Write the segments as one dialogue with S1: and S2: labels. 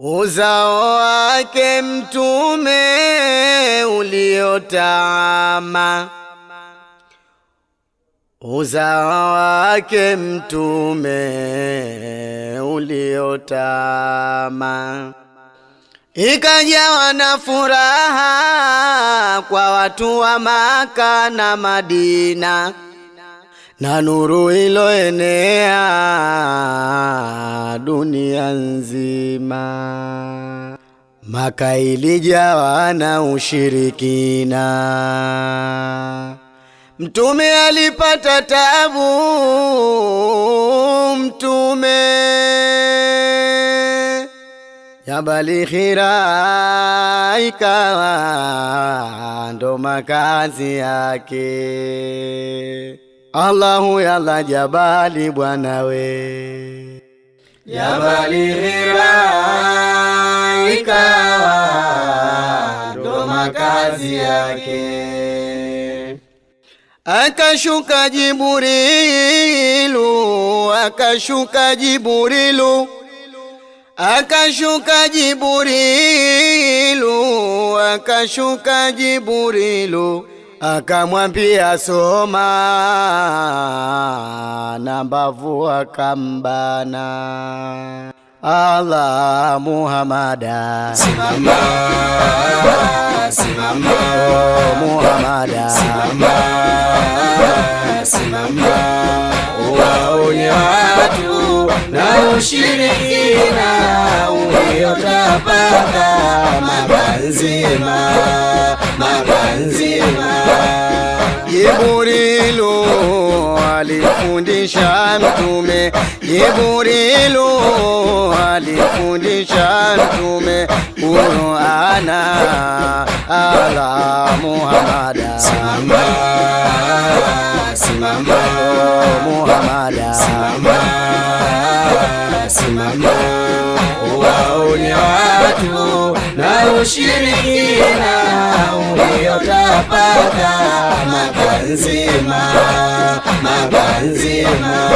S1: Uzao wake mtume uliotama, uzao wake mtume uliotama, ikajawa na furaha kwa watu wa Maka na Madina, na nuru iloenea dunia nzima. Maka ilijawa na ushirikina, mtume alipata tabu, mtume Jabali Hira ikawa ndo makazi yake. Allahu yalla jabali bwana we, Jabali Hira ikawa ndo makazi yake. Akashuka Jibrilu, akashuka Jibrilu, akashuka Jibrilu, akashuka Jibrilu, akamwambia soma, na mbavu akambana. Allah Muhammada
S2: simama, simama,
S1: oh Muhammada
S2: simama, simama, waonye watu na ushirikina uliotapaka Maka nzima, Maka nzima.
S1: Jibrilu alifundisha mtume, Jibrilu alifundisha mtume Qur'ana. Ala Muhammada
S2: simama, simama,
S1: Muhammada
S2: simama, simama, waonye watu na ushirikina uliotapaka Maka nzima, Maka nzima.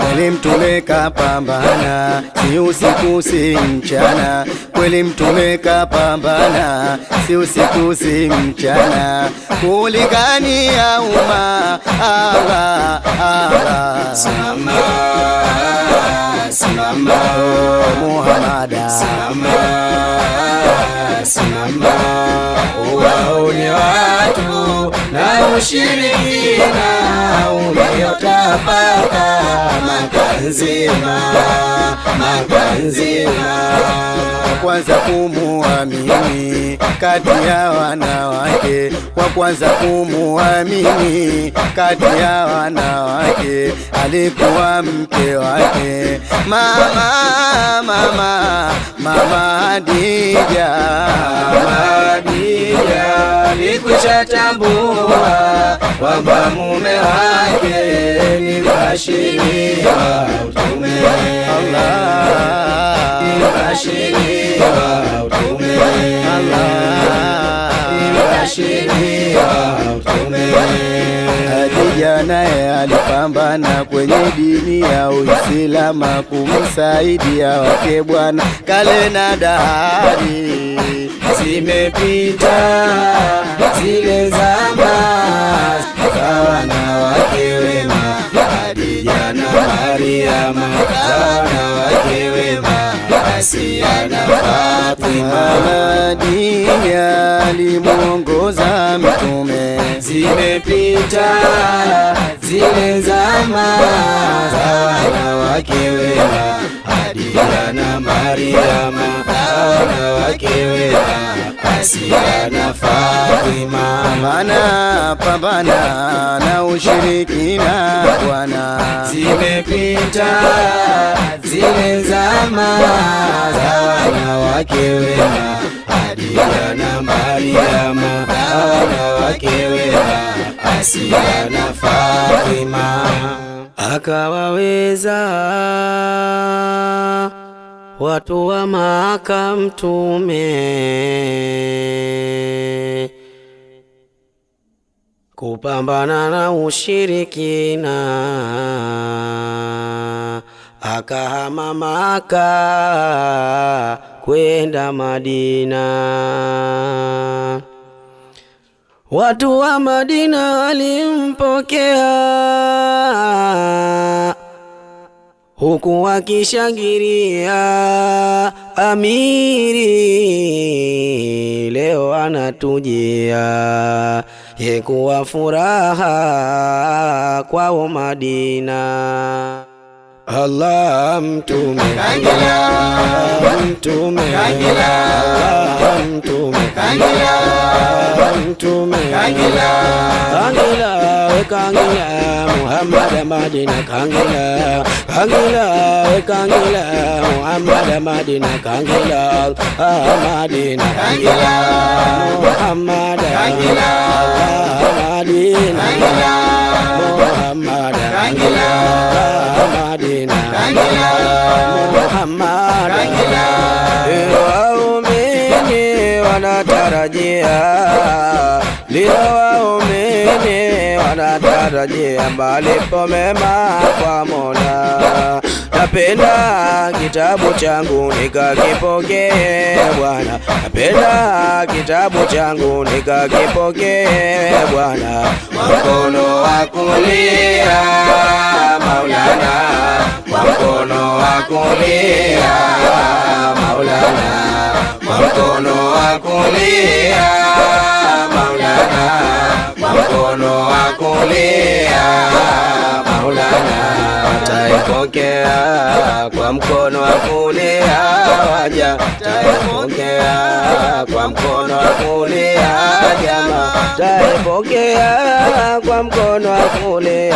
S1: Kweli mtume kapambana, si usiku si mchana. Kweli mtume kapambana, si usiku si mchana. Kulingania umma Allah, Allah.
S2: Simama, simama,
S1: Muhammada
S2: simama, simama, waonye watu na ushirikina uliotapaka Maka nzima, Maka nzima.
S1: kwanza kumuamini kati ya wanawake, wa kwanza kumuamini kati ya wanawake alikuwa mke wake mama Hadija.
S2: Hadija alikushatambua kwamba mume wake ni bashiri wa utume.
S1: Allah
S2: ni bashiri wa utume.
S1: Allah
S2: ni bashiri wa utume.
S1: Hadija naye alipambana kwenye dini ya Uislamu kumsaidia wake bwana kale na dahari.
S2: Zimepita zile zama za wanawake wema, Hadija na Mariama, za wanawake wema, Asia na Fatima.
S1: Hadija alimuongoza mtume.
S2: Zimepita zile zama za wanawake wema, Hadija na Mariama, za wanawake wema, Asia na Fatima.
S1: Pambana na ushirikina bwana.
S2: Zimepita zile zama za wanawake wema, Hadija na Mariama, za wanawake wema, Asia na Fatima.
S3: Akawaweza watu wa Maka mtume kupambana na ushirikina, akahama Maka kwenda Madina. Watu wa Madina walimpokea huku wakishangilia, amiri leo anatujia, yekuwa furaha kwao Madina.
S2: Allah mtume kangila, mtume kangila, Allah mtume kangila, mtume kangila,
S3: kangila we kangila Muhammad Madina kangila, kangila we kangila Muhammad Madina kangila, Madina kangila Muhammad kangila, Madina kangila Muhammad kangila, Madina kangila Muhammad kangila. Waumini wanatarajia, waumini wanatarajia malipo mema kwa Mola. Napenda kitabu changu nikakipokee Bwana, napenda kitabu changu nikakipokee Bwana.
S2: Mkono wa kulia Maulana, mkono wa kulia Maulana, mkono wa kulia Maulana, mkono wa kulia Maulana. Taipokea kwa mkono wa kulia waja, taipokea kwa mkono wa kulia jamaa,
S3: taipokea kwa mkono wa kulia,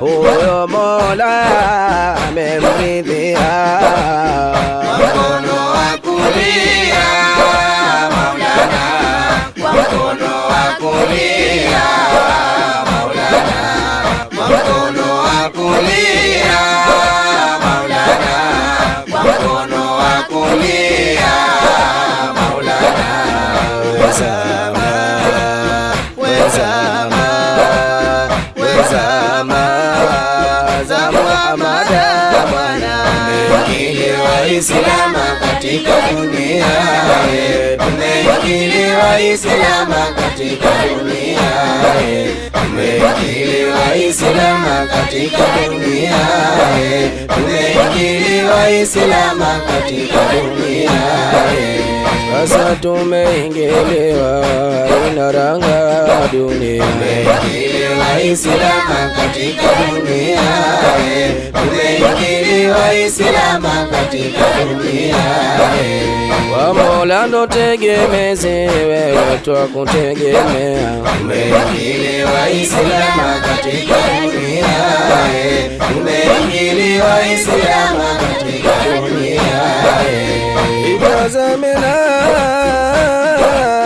S3: huyo Mola amemridhia.
S2: Mkono wa kulia Maulana, mkono wa kulia Maulana, mkono wa kulia Maulana, mkono wa kulia Maulana. Wezama, wezama, wezama za Muhammad Bwana, tumeinjili Waislamu katika dunia, tumeinjili Waislamu katika dunia, tumeinjili Waislamu katika dunia, tumeinjili Waislamu katika dunia.
S3: Sasa tumeingiliwa ina ranga dunia,
S2: tumeinjili Waislamu katika dunia, tumeinjili Waislamu katika dunia.
S3: Kwa Mola ndo tegemezi, wewe twakutegemea.
S2: Tumeinjili Waislamu katika dunia, tumeinjili Waislamu katika dunia.
S3: Itazame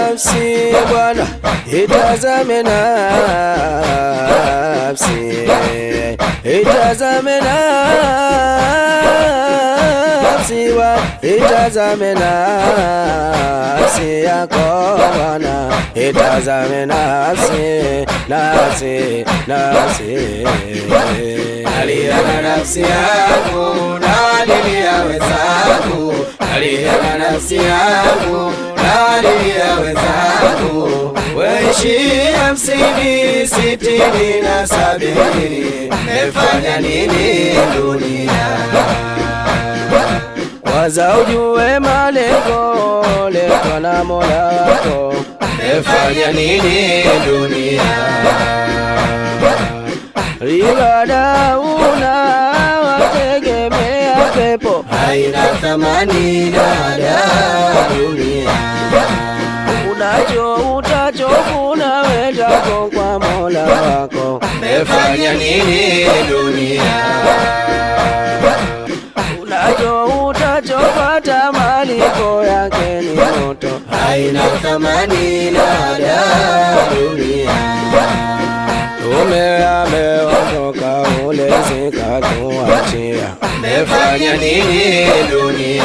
S3: nafsi Bwana, itazame nafsi, itazame nafsi Bwana, itazame nafsi yako Bwana, itazame nafsi, nafsi, nafsi.
S2: Nalia na nafsi yangu, nawalilia wenzangu, nalia na nafsi yangu, nawalilia wenzangu. Waishi 50, 60 na 70, mmefanya nini dunia?
S3: Waza ujue malengo letwa na Mola wako,
S2: mmefanya nini dunia?
S3: Ibada una wategemea pepo,
S2: haina thamani dada dunia.
S3: Unacho utachokuna wendako kwa Mola wako,
S2: mmefanya nini dunia?
S3: Unacho utachopata malipo yake ni moto,
S2: haina thamani dada dunia.
S3: Tume ameondoka ule zikatuachia,
S2: mmefanya nini dunia?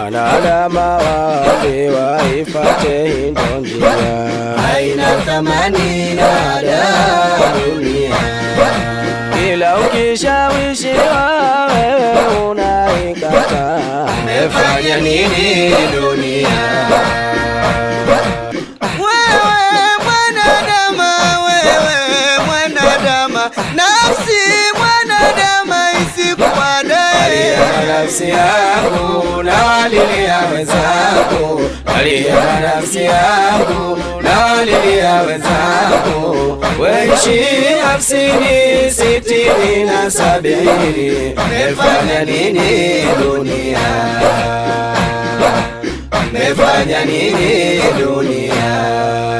S3: Wanadamu waambiwa ifate hindo njia,
S2: haina thamani dada dunia.
S3: Kila ukishawishiwa wewe unaika
S2: mefanya nini dunia?
S1: Wewe mwanadama, nafsi mwanadama isikuandae.
S2: Nafsi yangu na walilia wenzangu, alia nafsi yangu na walilia wenzangu, waishi 50, 60 na 70, mefanya nini dunia? Mefanya nini dunia?